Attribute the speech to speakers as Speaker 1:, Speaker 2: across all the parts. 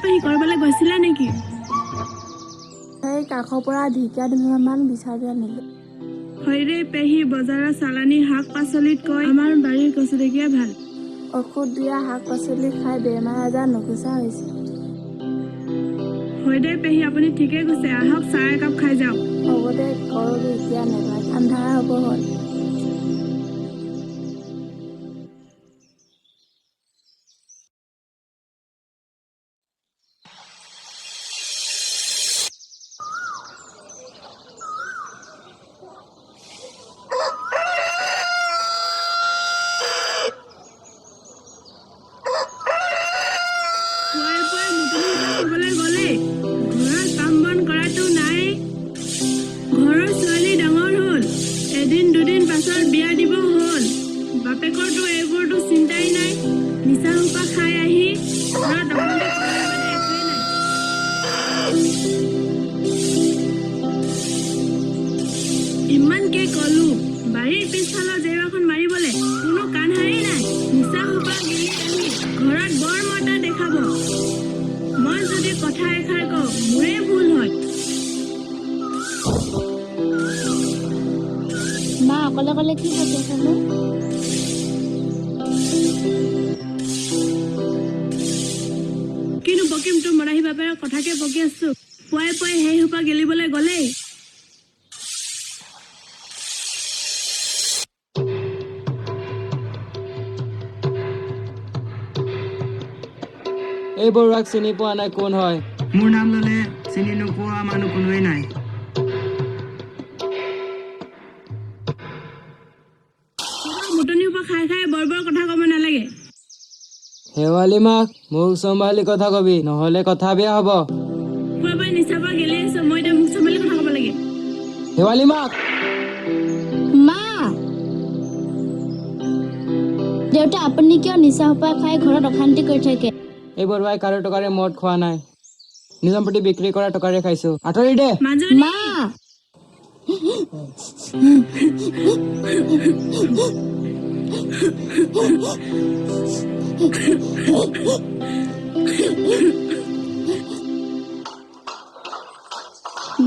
Speaker 1: পেহী কৰবালৈ গৈছিলা নেকি?
Speaker 2: এই কাষৰ পৰা ঢেকীয়া দুটামান বিচাৰি আনিলো।
Speaker 1: হয়ৰে পেহী, বজাৰৰ চালানী শাক পাচলিতকৈ আমাৰ বাৰীৰ কচু ঢেকীয়া ভাল।
Speaker 2: ঔষধ দিয়া শাক পাচলি খাই বেমাৰ আজাৰ নুগুচা হৈছে।
Speaker 1: হয় দে পেহী, আপুনি ঠিকে কৈছে। আহক চাহ একাপ খাই যাওক।
Speaker 2: হ'ব দে, কৰবি এতিয়া নেলাগে, আন্ধাৰ হ'ব হ'ল।
Speaker 1: ইমানকে কলো বাৰীৰ পিছফালৰ জেওৰাখন মাৰিবলৈ, কোনো কাণ হাৰি নাই। নিচা সোপা গিলি আহি ঘৰত বৰ মতা দেখাব। মই যদি কথা এষাৰ কওঁ মোৰে ভুল হয়।
Speaker 2: মা অকলে অকলে কি বকি আছানো?
Speaker 1: কিনো বকিম, তোৰ মৰাহী বাপেৰৰ কথাকে বকি আছো। পুৱাই পুৱাই সেই সোপা গেলিবলৈ গলেই।
Speaker 3: এই বৰুৱাক চিনি পোৱা নাই, কোন হয়?
Speaker 4: মোৰ নাম ললে চিনি নোপোৱা মানুহ কোনোৱেই নাই।
Speaker 1: মুটনিৰ পৰা খাই খাই বৰ বৰ কথা ক'ব নালাগে।
Speaker 3: শেৱালি মাক মোক চম্ভালি কথা কবি, নহলে কথা বেয়া হব।
Speaker 1: পুৱাই পুৱাই নিচা পৰা গেলি আহিছো, মই এতিয়া মুখ চম্ভালি কথা ক'ব লাগে।
Speaker 3: শেৱালি মাক!
Speaker 2: মা! দেউতা, আপুনি কিয় নিচা সোপা খাই ঘৰত অশান্তি কৰি থাকে?
Speaker 3: এই বৰুৱাই কাৰো টকাৰে মদ খোৱা নাই, নিজামপতি বিক্ৰী কৰা টকাৰে খাইছো। আঁতৰি দে।
Speaker 2: মা!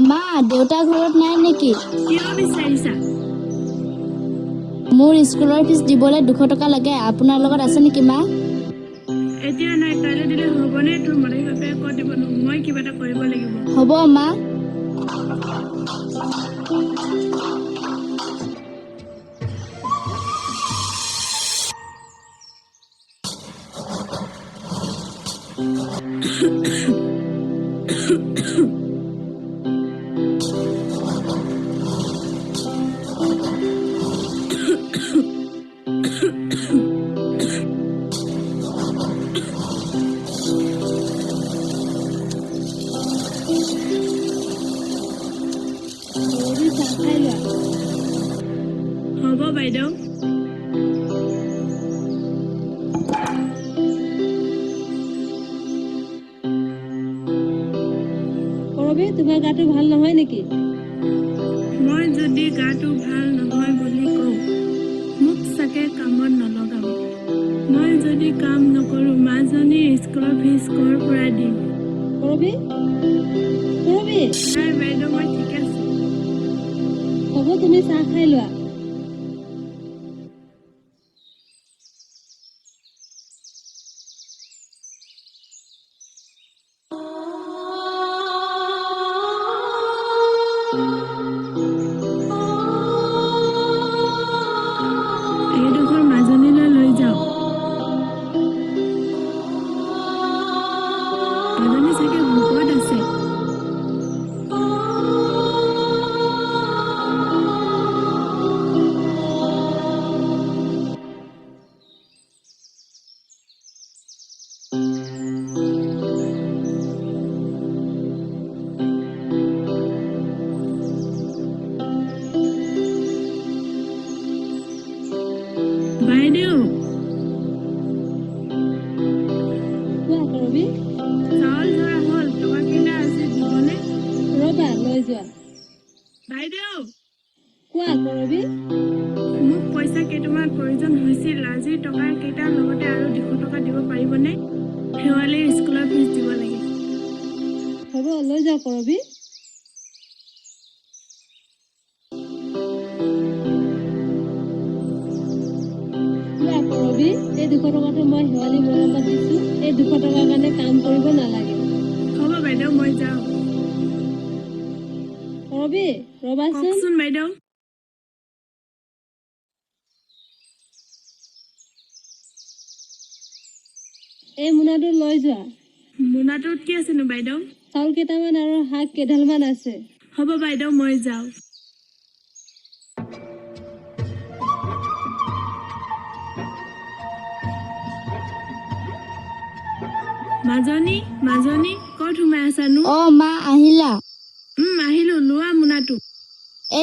Speaker 2: মা, দেউতা ঘৰত নাই নেকি?
Speaker 1: কিয় বিচাৰিছা?
Speaker 2: মোৰ স্কুলৰ ফিজ দিবলৈ 200 টকা লাগে, আপোনাৰ লগত আছে নেকি মা?
Speaker 1: এতিয়া নাই, কাইলৈ দিলে হ'বনে? তোৰ মৰাহী বাপেৰে ক'ত দিবনো? মই কিবা এটা কৰিব লাগিব।
Speaker 2: হ'ব মা।
Speaker 1: হ'ব বাইদেউ।
Speaker 5: কৰবি, তোমাৰ গাটো ভাল নহয় নেকি?
Speaker 1: মই যদি গাটো ভাল নহয় বুলি কওঁ, মোক চাগে কামত নলগাব। মই যদি কাম নকৰো, মাজনীৰ স্কুলৰ ফিজ ক'ৰ পৰা দিম?
Speaker 5: কৰবি,
Speaker 1: নাই বাইদেউ, মই ঠিক আছে।
Speaker 5: হ'ব, তুমি চাহ খাই লোৱা।
Speaker 1: এইডোখৰ মাজনীলৈ লৈ যাওক। মাজনী চাগে ভোকত আছে। বাইদেউ,
Speaker 5: কোৱা কৰবি,
Speaker 1: চাউল ধৰা হ'ল, টকাকেইটা আছে দিবনে?
Speaker 5: ৰবা লৈ যোৱা।
Speaker 1: বাইদেউ,
Speaker 5: কোৱা কৰবি,
Speaker 1: মোক পইচা কেইটামান প্ৰয়োজন হৈছিল। আজিৰ টকাৰ কেইটাৰ লগতে আৰু 200 টকা দিব পাৰিবনে? শেৱালীৰ স্কুলৰ ফিজ দিব লাগে।
Speaker 5: হ'ব লৈ যাওক কৰবী। লোৱা কৰবী, এই 200 টকাটো মই শেৱালি মৰমত দিছো। এই 200 টকাৰ কাৰণে কাম কৰিব নালাগে।
Speaker 1: হ'ব বাইদেউ, মই যাওঁ।
Speaker 5: কৰবী ৰবাচোন।
Speaker 1: কওকচোন বাইদেউ।
Speaker 5: এই মোনাটো লৈ যোৱা।
Speaker 1: মোনাটোত কি আছেনো বাইদেউ?
Speaker 5: চাউল কেইটামান আৰু শাক কেইডালমান আছে।
Speaker 1: হ'ব বাইদেউ, মই যাওঁ। মাজনী, মাজনী, ক'ত সোমাই আছানো?
Speaker 2: মা আহিলা?
Speaker 1: আহিলো, লোৱা মোনাটো।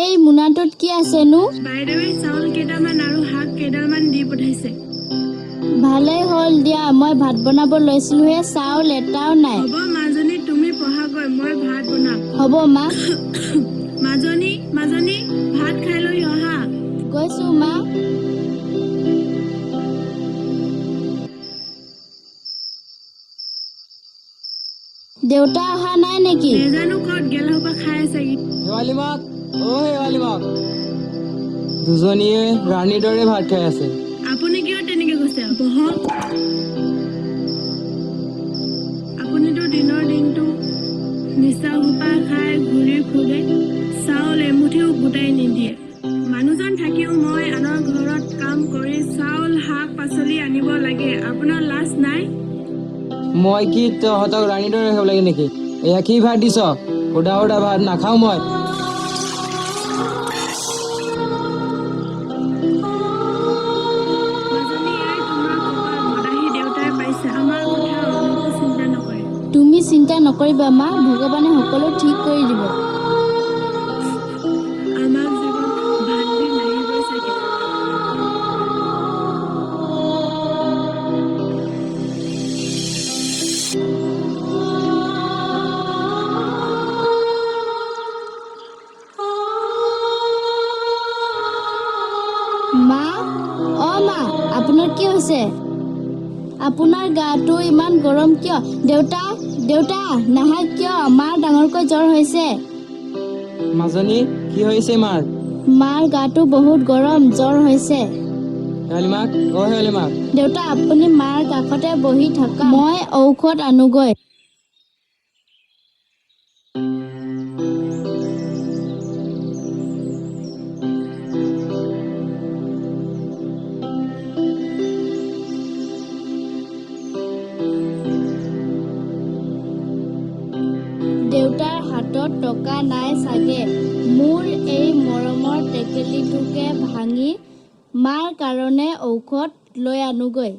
Speaker 2: এই মোনাটোত কি আছেনো?
Speaker 1: বাইদেৱে চাউল কেইটামান আৰু শাক কেইডালমান দি পঠাইছে।
Speaker 2: ভালেই হ'ল দিয়া, মই ভাত বনাব লৈছিলোহে, চাউল এটাও নাই।
Speaker 1: হ'ব মাজনী, তুমি পঢ়াগৈ, মই ভাত বনাম।
Speaker 2: হ'ব মা।
Speaker 1: মাজনী, মাজনী, ভাত খাই লৈ অহা।
Speaker 2: গৈছো মা। দেউতা অহা নাই নেকি?
Speaker 1: নেজানো ক'ত গেল সোপা খাই আছে।
Speaker 3: শেৱালি মাক, শেৱালি মাক। দুজনীয়ে ৰাণীৰ দৰে ভাত খাই আছে।
Speaker 1: আপুনি কিয় তেনেকে কৈছে? বহক। আপুনিতো দিনৰ দিনটো নিচা সোপা খাই ঘূৰি ফুৰে, চাউল এমুঠিও গোটাই নিদিয়ে। মানুহজন থাকিও মই আনৰ ঘৰত কাম কৰি চাউল শাক পাচলি আনিব লাগে। আপোনাৰ লাজ নাই?
Speaker 3: মই কি তহঁতক ৰাণীৰ দৰে ৰাখিব লাগে নেকি? এয়া কি ভাত দিছ? সুদা সুদা ভাত নাখাওঁ মই।
Speaker 1: মাজনী, এই তোমাৰ কপাল, মদাহী দেউতাই পাইছে। আমাৰ কথা অলপো চিন্তা নকৰে।
Speaker 2: তুমি চিন্তা নকৰিবা মা, ভগৱানে সকলো ঠিক কৰি দিব।
Speaker 1: আমাক জীৱন ভাল দিন নাহিবই চাগে।
Speaker 2: মা, মা, আপোনাৰ কি হৈছে? আপোনাৰ গাটো ইমান গৰম কিয়? দেউতা, দেউতা, নাহা কিয়? মাৰ ডাঙৰকৈ জ্বৰ হৈছে।
Speaker 3: মাজনী, কি হৈছে মাৰ?
Speaker 2: মাৰ গাটো বহুত গৰম, জ্বৰ হৈছে।
Speaker 3: শেৱালি মাক, শেৱালি মাক।
Speaker 2: দেউতা, আপুনি মাৰ কাষতে বহি থকা, মই ঔষধ আনোগৈ। দেউতাৰ হাতত টকা নাই চাগে। মোৰ এই মৰমৰ টেকেলিটোকে ভাঙি মাৰ কাৰণে ঔষধ লৈ আনোগৈ।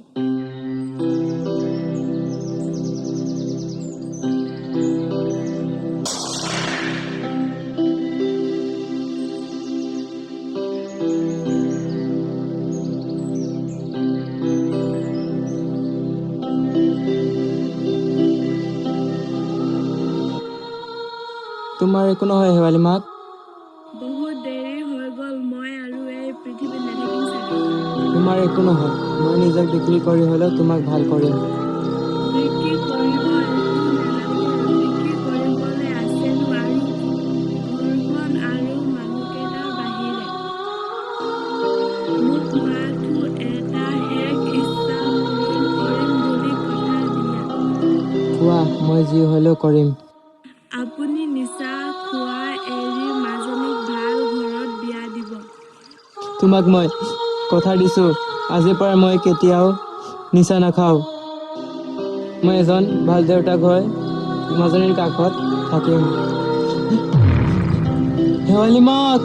Speaker 3: তোমাৰ একো নহয় শেৱালি মাক।
Speaker 1: বহুত দেৰি হৈ গ'ল, মই আৰু এই পৃথিৱীত নাথাকিম চাগে।
Speaker 3: তোমাৰ একো নহয়, মই নিজক বিক্ৰী কৰি হ'লেও তোমাক ভাল কৰিম।
Speaker 1: বিক্ৰী কৰিব একো নালাগে। বিক্ৰী কৰিবলৈ আছেনো আৰু কি? ঘৰখন আৰু মানুহকেইটাৰ বাহিৰে মোক মাথো এটা শেষ ইচ্ছা পূৰণ কৰিম বুলি কথা দিয়া।
Speaker 3: কোৱা, মই যি হ'লেও কৰিম।
Speaker 1: আপুনি নিচা খোৱা এৰি মাজনীক ভাল ঘৰত বিয়া দিব।
Speaker 3: তোমাক মই কথা দিছোঁ, আজিৰ পৰা মই কেতিয়াও নিচা নাখাওঁ। মই এজন ভাল দেউতাক হৈ মাজনীৰ কাষত থাকিম। শেৱালি মাক।